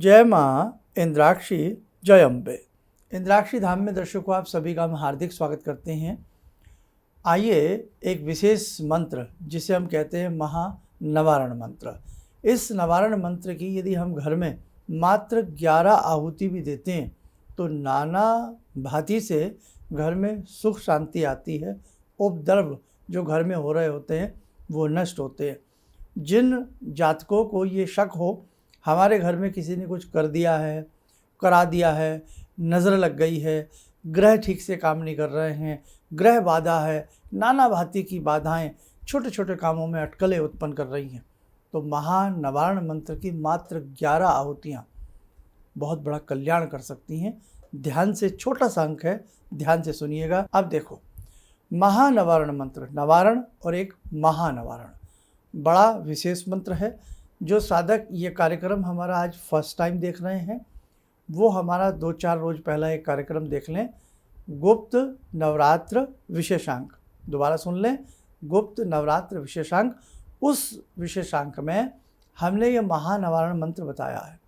जय माँ इंद्राक्षी जय अम्बे। इंद्राक्षी धाम में दर्शकों आप सभी का हम हार्दिक स्वागत करते हैं। आइए एक विशेष मंत्र जिसे हम कहते हैं महानवारण मंत्र, इस नवारण मंत्र की यदि हम घर में मात्र 11 आहुति भी देते हैं तो नाना भांति से घर में सुख शांति आती है। उपद्रव जो घर में हो रहे होते हैं वो नष्ट होते हैं। जिन जातकों को ये शक हो हमारे घर में किसी ने कुछ कर दिया है, करा दिया है, नज़र लग गई है, ग्रह ठीक से काम नहीं कर रहे हैं, ग्रह बाधा है, नाना भांति की बाधाएं छोटे छोटे कामों में अटकलें उत्पन्न कर रही हैं, तो महानवारण मंत्र की मात्र 11 आहुतियाँ बहुत बड़ा कल्याण कर सकती हैं। ध्यान से, छोटा सा अंक है, ध्यान से सुनिएगा। अब देखो, महानवारण मंत्र, नवारण और एक महानवारण बड़ा विशेष मंत्र है। जो साधक ये कार्यक्रम हमारा आज फर्स्ट टाइम देख रहे हैं वो हमारा 2-4 रोज पहला एक कार्यक्रम देख लें, गुप्त नवरात्र विशेषांक। दोबारा सुन लें, गुप्त नवरात्र विशेषांक। उस विशेषांक में हमने ये महानवारण मंत्र बताया है।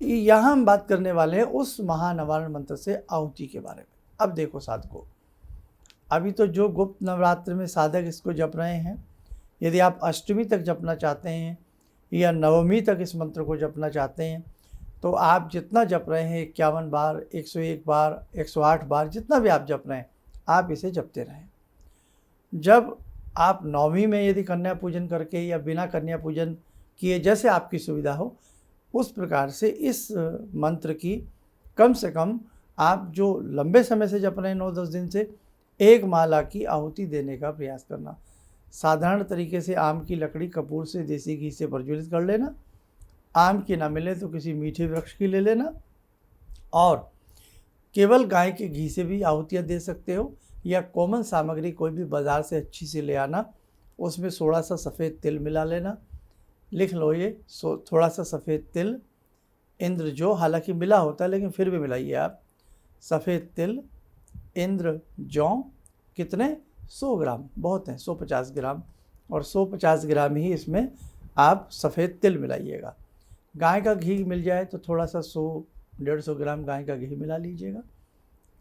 यहाँ हम बात करने वाले हैं उस महानवारण मंत्र से आहुति के बारे में। अब देखो साधकों, अभी तो जो गुप्त नवरात्र में साधक इसको जप रहे हैं, यदि आप अष्टमी तक जपना चाहते हैं या नवमी तक इस मंत्र को जपना चाहते हैं तो आप जितना जप रहे हैं 51 बार, 101 बार, 108 बार, जितना भी आप जप रहे हैं आप इसे जपते रहें। जब आप नवमी में यदि कन्या पूजन करके या बिना कन्या पूजन किए, जैसे आपकी सुविधा हो, उस प्रकार से इस मंत्र की कम से कम आप जो लंबे समय से जप रहे हैं 9-10 दिन से, एक माला की आहुति देने का प्रयास करना। साधारण तरीके से आम की लकड़ी कपूर से देसी घी से प्रज्वलित कर लेना। आम की ना मिले तो किसी मीठे वृक्ष की ले लेना, और केवल गाय के घी से भी आहुतियाँ दे सकते हो, या कॉमन सामग्री कोई भी बाज़ार से अच्छी सी ले आना, उसमें थोड़ा सा सफ़ेद तिल मिला लेना। लिख लो ये, थोड़ा सा सफ़ेद तिल, इंद्र जो हालांकि मिला होता है लेकिन फिर भी मिलाइए आप। सफ़ेद तिल, इंद्र जौ, कितने? 100 ग्राम, बहुत हैं, 150 ग्राम, और 150 ग्राम ही इसमें आप सफ़ेद तिल मिलाइएगा। गाय का घी मिल जाए तो थोड़ा सा 100-150 ग्राम गाय का घी मिला लीजिएगा।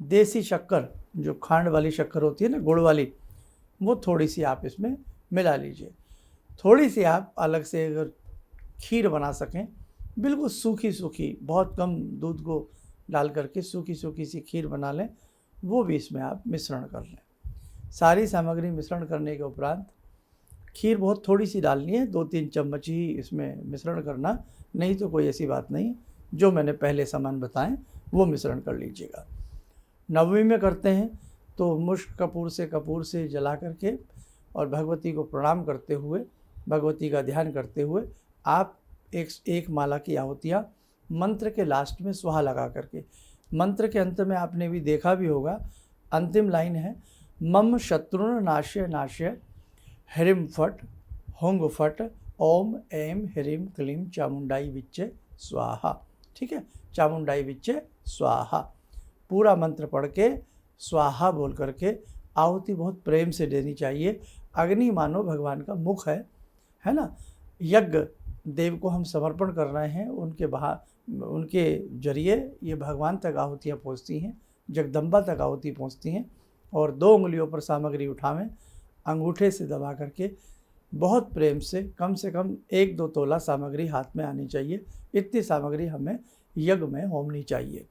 देसी शक्कर, जो खांड वाली शक्कर होती है ना, गुड़ वाली, वो थोड़ी सी आप इसमें मिला लीजिए। थोड़ी सी आप अलग से अगर खीर बना सकें, बिल्कुल सूखी सूखी, बहुत कम दूध को डाल करके सूखी सूखी सी खीर बना लें, वो भी इसमें आप मिश्रण कर लें। सारी सामग्री मिश्रण करने के उपरांत खीर बहुत थोड़ी सी डालनी है, 2-3 चम्मच ही इसमें मिश्रण करना, नहीं तो कोई ऐसी बात नहीं। जो मैंने पहले सामान बताएं वो मिश्रण कर लीजिएगा। नवमी में करते हैं तो मुष्क कपूर से जला करके और भगवती को प्रणाम करते हुए, भगवती का ध्यान करते हुए आप एक माला की आहुतियाँ मंत्र के लास्ट में स्वाहा लगा करके, मंत्र के अंत में आपने भी देखा भी होगा, अंतिम लाइन है, मम शत्रुन नाश्य नाश्य ह्रीं फट होंग फट ओम ऐं ह्रीं क्लीं चामुंडाई विच्चे स्वाहा। ठीक है, चामुंडाई विच्चे स्वाहा पूरा मंत्र पढ़ के स्वाहा बोल करके आहुति बहुत प्रेम से देनी चाहिए। अग्नि मानो भगवान का मुख है ना। यज्ञ देव को हम समर्पण कर रहे हैं, उनके जरिए ये भगवान तक आहुतियाँ पहुँचती हैं, जगदम्बा तक आहुति पहुँचती हैं। और 2 उंगलियों पर सामग्री उठावें, अंगूठे से दबा करके बहुत प्रेम से कम 1-2 तोला सामग्री हाथ में आनी चाहिए। इतनी सामग्री हमें यज्ञ में होमनी चाहिए,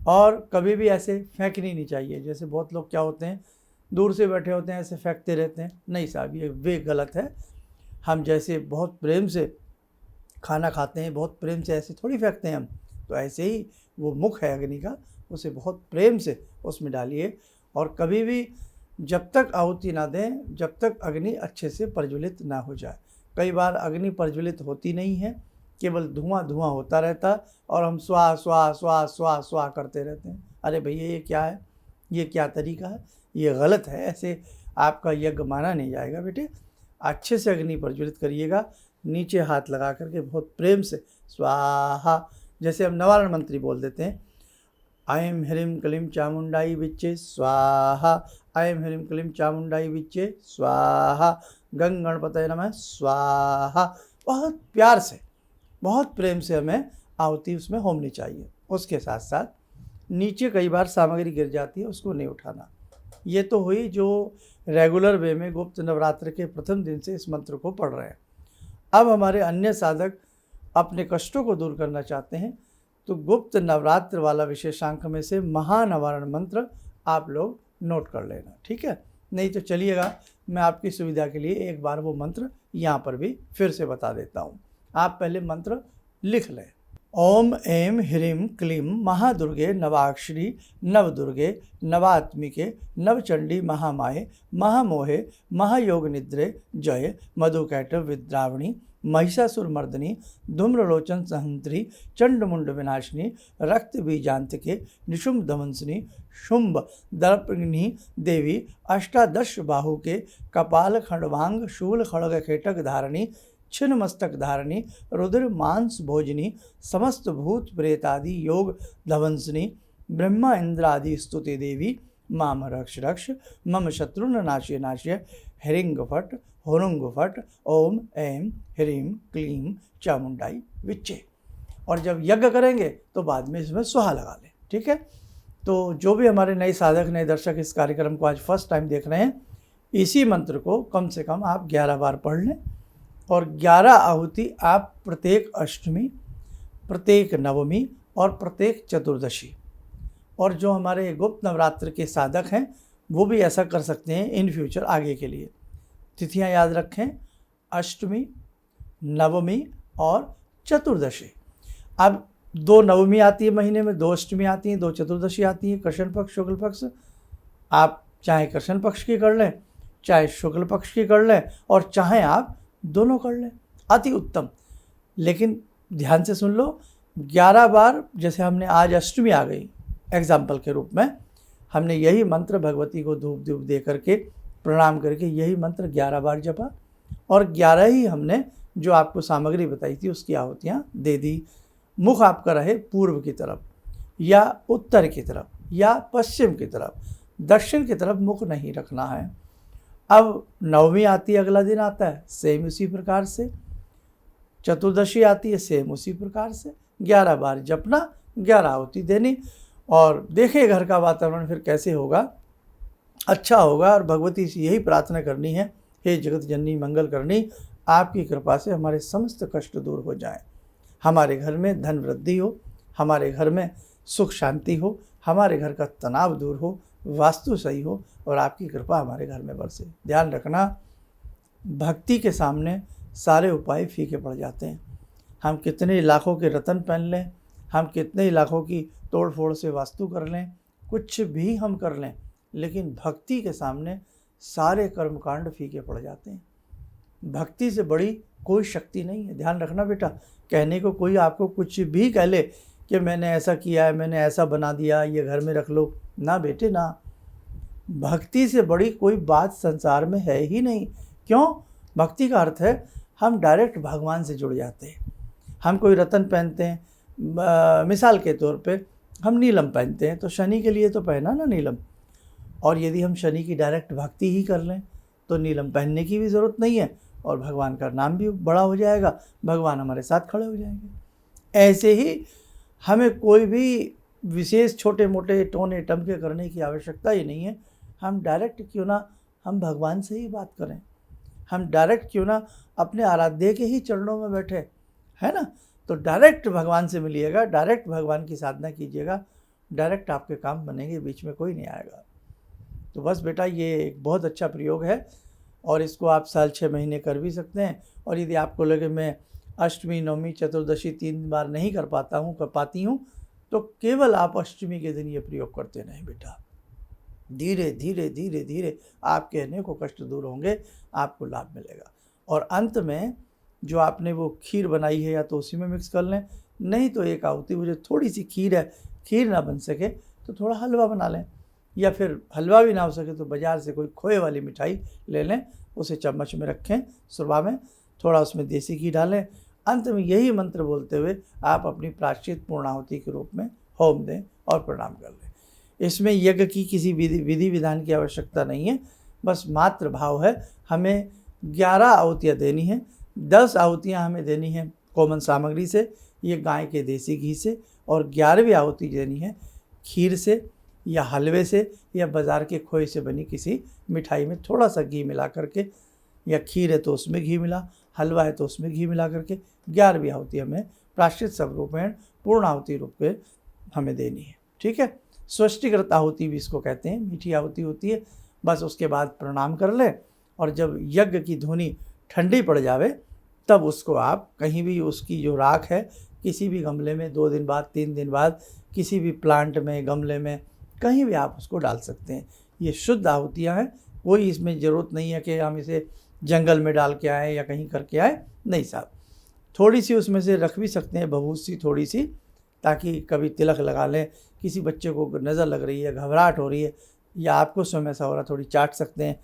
और कभी भी ऐसे फेंकनी नहीं चाहिए। जैसे बहुत लोग क्या होते हैं, दूर से बैठे होते हैं ऐसे फेंकते रहते हैं, नहीं साहब, ये वे गलत है। हम जैसे बहुत प्रेम से खाना खाते हैं, बहुत प्रेम से ऐसे थोड़ी फेंकते हैं हम, तो ऐसे ही वो मुख है अग्नि का, उसे बहुत प्रेम से उसमें डालिए। और कभी भी जब तक आहुति ना दें जब तक अग्नि अच्छे से प्रज्वलित ना हो जाए। कई बार अग्नि प्रज्वलित होती नहीं है, केवल धुआं धुआं होता रहता, और हम स्वाहा स्वाहा स्वाहा स्वाहा स्वाहा करते रहते हैं। अरे भैया, ये क्या है? ये क्या तरीका है? ये गलत है। ऐसे आपका यज्ञ माना नहीं जाएगा बेटे। अच्छे से अग्नि प्रज्वलित करिएगा, नीचे हाथ लगा करके बहुत प्रेम से स्वाहा, जैसे हम नवारण मंत्री बोल देते हैं, ऐं ह्रीं क्लीं चामुंडाई विच्चे स्वाहा, ऐं ह्रीं क्लीं चामुंडाई विच्चे स्वाहा, गंग गणपतये नमः स्वाहा। बहुत प्यार से, बहुत प्रेम से हमें आहुति उसमें होमनी चाहिए। उसके साथ साथ नीचे कई बार सामग्री गिर जाती है, उसको नहीं उठाना। ये तो हुई जो रेगुलर वे में गुप्त नवरात्र के प्रथम दिन से इस मंत्र को पढ़ रहे हैं। अब हमारे अन्य साधक अपने कष्टों को दूर करना चाहते हैं तो गुप्त नवरात्र वाला विशेषांक में से महानवारण मंत्र आप लोग नोट कर लेना, ठीक है। नहीं तो चलिएगा, मैं आपकी सुविधा के लिए एक बार वो मंत्र यहाँ पर भी फिर से बता देता हूँ। आप पहले मंत्र लिख लें। ओम ऐं ह्रीं क्लीं महादुर्गे नवाक्षरी नवदुर्गे नवात्मिके नवचंडी महामाये महामोहे महायोगनिद्रे जय मधुकैटव विद्रावणी महिषासुरमर्दिनी धूम्रलोचन सहंत्री चंडमुंड विनाशिनी रक्त बीजांतके निशुंभ दमंसिनी शुंभ दर्पणिनी देवी अष्टादश बाहु के कपाल खंडवांग शूल खड़ग खेटक धारणी छिन्न मस्तक धारणी रुद्र मांस भोजनी समस्त भूत प्रेतादि योग धवंसनी ब्रह्मा इंद्रादि स्तुति देवी माम रक्ष रक्ष मम शत्रुन नाश्य नाश्य ह्रीं फट हुरुंग फट ओम ऐं ह्रीं क्लीं चामुंडाई विच्चे। और जब यज्ञ करेंगे तो बाद में इसमें सुहा लगा लें, ठीक है। तो जो भी हमारे नए साधक नए दर्शक इस कार्यक्रम को आज फर्स्ट टाइम देख रहे हैं, इसी मंत्र को कम से कम आप 11 बार पढ़ लें और 11 आहुति आप प्रत्येक अष्टमी, प्रत्येक नवमी और प्रत्येक चतुर्दशी, और जो हमारे गुप्त नवरात्र के साधक हैं वो भी ऐसा कर सकते हैं इन फ्यूचर आगे के लिए। तिथियां याद रखें, अष्टमी, नवमी और चतुर्दशी। अब 2 नवमी आती है महीने में, 2 अष्टमी आती हैं, 2 चतुर्दशी आती है, कृष्ण पक्ष शुक्ल पक्ष। आप चाहे कृष्ण पक्ष की कर लें, चाहे शुक्ल पक्ष की कर लें, और चाहे आप दोनों कर लें, अति उत्तम। लेकिन ध्यान से सुन लो, 11 बार, जैसे हमने आज अष्टमी आ गई एग्जाम्पल के रूप में, हमने यही मंत्र भगवती को धूप धूप दे करके प्रणाम करके यही मंत्र 11 बार जपा, और 11 ही हमने जो आपको सामग्री बताई थी उसकी आहुतियाँ दे दी। मुख आपका रहे पूर्व की तरफ या उत्तर की तरफ या पश्चिम की तरफ, दक्षिण की तरफ मुख नहीं रखना है। अब नवमी आती है, अगला दिन आता है, सेम उसी प्रकार से। चतुर्दशी आती है, सेम उसी प्रकार से। 11 बार जपना, 11 आहुति देनी, और देखें घर का वातावरण फिर कैसे होगा, अच्छा होगा। और भगवती से यही प्रार्थना करनी है, हे जगत जननी मंगल करनी, आपकी कृपा से हमारे समस्त कष्ट दूर हो जाएं, हमारे घर में धन वृद्धि हो, हमारे घर में सुख शांति हो, हमारे घर का तनाव दूर हो, वास्तु सही हो, और आपकी कृपा हमारे घर में बरसे। ध्यान रखना, भक्ति के सामने सारे उपाय फीके पड़ जाते हैं। हम कितने लाखों के रत्न पहन लें, हम कितने लाखों की तोड़ फोड़ से वास्तु कर लें, कुछ भी हम कर लें, लेकिन भक्ति के सामने सारे कर्मकांड फीके पड़ जाते हैं। भक्ति से बड़ी कोई शक्ति नहीं है। ध्यान रखना बेटा, कहने को कोई आपको कुछ भी कह ले कि मैंने ऐसा किया है, मैंने ऐसा बना दिया, ये घर में रख लो, ना बेटे ना। भक्ति से बड़ी कोई बात संसार में है ही नहीं। क्यों? भक्ति का अर्थ है हम डायरेक्ट भगवान से जुड़ जाते हैं। हम कोई रत्न पहनते हैं, मिसाल के तौर पे हम नीलम पहनते हैं, तो शनि के लिए तो पहना ना नीलम, और यदि हम शनि की डायरेक्ट भक्ति ही कर लें तो नीलम पहनने की भी ज़रूरत नहीं है, और भगवान का नाम भी बड़ा हो जाएगा, भगवान हमारे साथ खड़े हो जाएंगे। ऐसे ही हमें कोई भी विशेष छोटे मोटे टोने टमके करने की आवश्यकता ही नहीं है। हम डायरेक्ट क्यों ना हम भगवान से ही बात करें, हम डायरेक्ट क्यों ना अपने आराध्य के ही चरणों में बैठे, है ना। तो डायरेक्ट भगवान से मिलिएगा, डायरेक्ट भगवान की साधना कीजिएगा, डायरेक्ट आपके काम बनेंगे, बीच में कोई नहीं आएगा। तो बस बेटा, ये एक बहुत अच्छा प्रयोग है, और इसको आप साल 6 महीने कर भी सकते हैं। और यदि आपको लगे मैं अष्टमी, नवमी, चतुर्दशी 3 बार नहीं कर पाती हूँ, तो केवल आप अष्टमी के दिन ये प्रयोग करते रहें बेटा। धीरे धीरे धीरे धीरे आपके अनेकों कष्ट दूर होंगे, आपको लाभ मिलेगा। और अंत में जो आपने वो खीर बनाई है, या तो उसी में मिक्स कर लें, नहीं तो एक आहुति, मुझे थोड़ी सी खीर है, खीर ना बन सके तो थोड़ा हलवा बना लें, या फिर हलवा भी ना हो सके तो बाज़ार से कोई खोए वाली मिठाई ले लें, उसे चम्मच में रखें, सुबह में थोड़ा उसमें देसी घी डालें, अंत में यही मंत्र बोलते हुए आप अपनी प्रायश्चित पूर्णाहुति के रूप में होम दें और प्रणाम कर लें। इसमें यज्ञ की किसी विधि विधान की आवश्यकता नहीं है, बस मात्र भाव है। हमें 11 आहुतियाँ देनी हैं, 10 आहुतियाँ हमें देनी हैं कॉमन सामग्री से, ये गाय के देसी घी से, और 11वीं आहुति देनी है खीर से या हलवे से या बाज़ार के खोए से बनी किसी मिठाई में थोड़ा सा घी मिला करके, या खीर है तो उसमें घी मिला, हलवा है तो उसमें घी मिला करके 11वीं आहुति हमें प्रायश्चित स्वरूपेण पूर्ण आहुति रूप में हमें देनी है। ठीक है। स्वस्तिकृत आहुति भी इसको कहते हैं, मीठी आहुति होती है। बस उसके बाद प्रणाम कर लें, और जब यज्ञ की धुनी ठंडी पड़ जावे तब उसको आप कहीं भी, उसकी जो राख है किसी भी गमले में 2 दिन बाद 3 दिन बाद किसी भी प्लांट में, गमले में, कहीं भी आप उसको डाल सकते हैं। ये शुद्ध आहुतियाँ हैं, कोई इसमें ज़रूरत नहीं है कि हम इसे जंगल में डाल के आए या कहीं करके आए, नहीं साहब। थोड़ी सी उसमें से रख भी सकते हैं, बहुत सी थोड़ी सी, ताकि कभी तिलक लगा लें, किसी बच्चे को नज़र लग रही है, घबराहट हो रही है, या आपको स्वयं ऐसा हो रहा, थोड़ी चाट सकते हैं।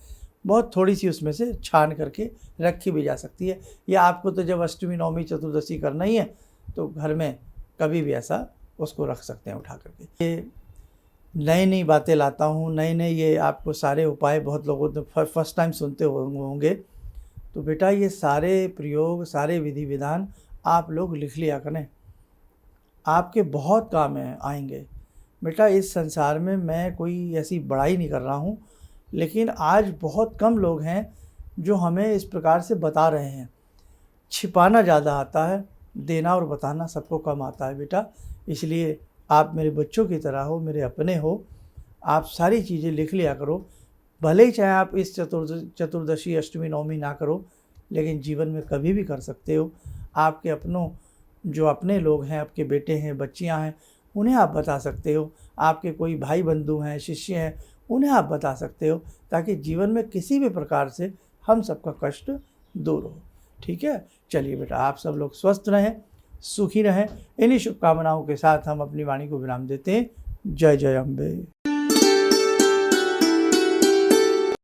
बहुत थोड़ी सी उसमें से छान करके रखी भी जा सकती है। या आपको तो जब अष्टमी, नवमी, चतुर्दशी करना ही है तो घर में कभी भी ऐसा उसको रख सकते हैं उठा करके। ये नई नई बातें लाता हूँ, नए नए ये आपको सारे उपाय बहुत लोगों ने फर्स्ट टाइम सुनते होंगे, तो बेटा ये सारे प्रयोग, सारे विधि विधान आप लोग लिख लिया करें, आपके बहुत काम आएंगे। बेटा इस संसार में मैं कोई ऐसी बड़ाई नहीं कर रहा हूँ, लेकिन आज बहुत कम लोग हैं जो हमें इस प्रकार से बता रहे हैं। छिपाना ज़्यादा आता है, देना और बताना सबको कम आता है बेटा। इसलिए आप मेरे बच्चों की तरह हो, मेरे अपने हो, आप सारी चीज़ें लिख लिया करो। भले ही चाहे आप इस चतुर्दशी, अष्टमी, नवमी ना करो, लेकिन जीवन में कभी भी कर सकते हो। आपके अपनों, जो अपने लोग हैं, आपके बेटे हैं, बच्चियां हैं, उन्हें आप बता सकते हो। आपके कोई भाई बंधु हैं, शिष्य हैं, उन्हें आप बता सकते हो, ताकि जीवन में किसी भी प्रकार से हम सबका कष्ट दूर हो। ठीक है। चलिए बेटा, आप सब लोग स्वस्थ रहें, सुखी रहें। इन्हीं शुभकामनाओं के साथ हम अपनी वाणी को विराम देते हैं। जय जय अम्बे।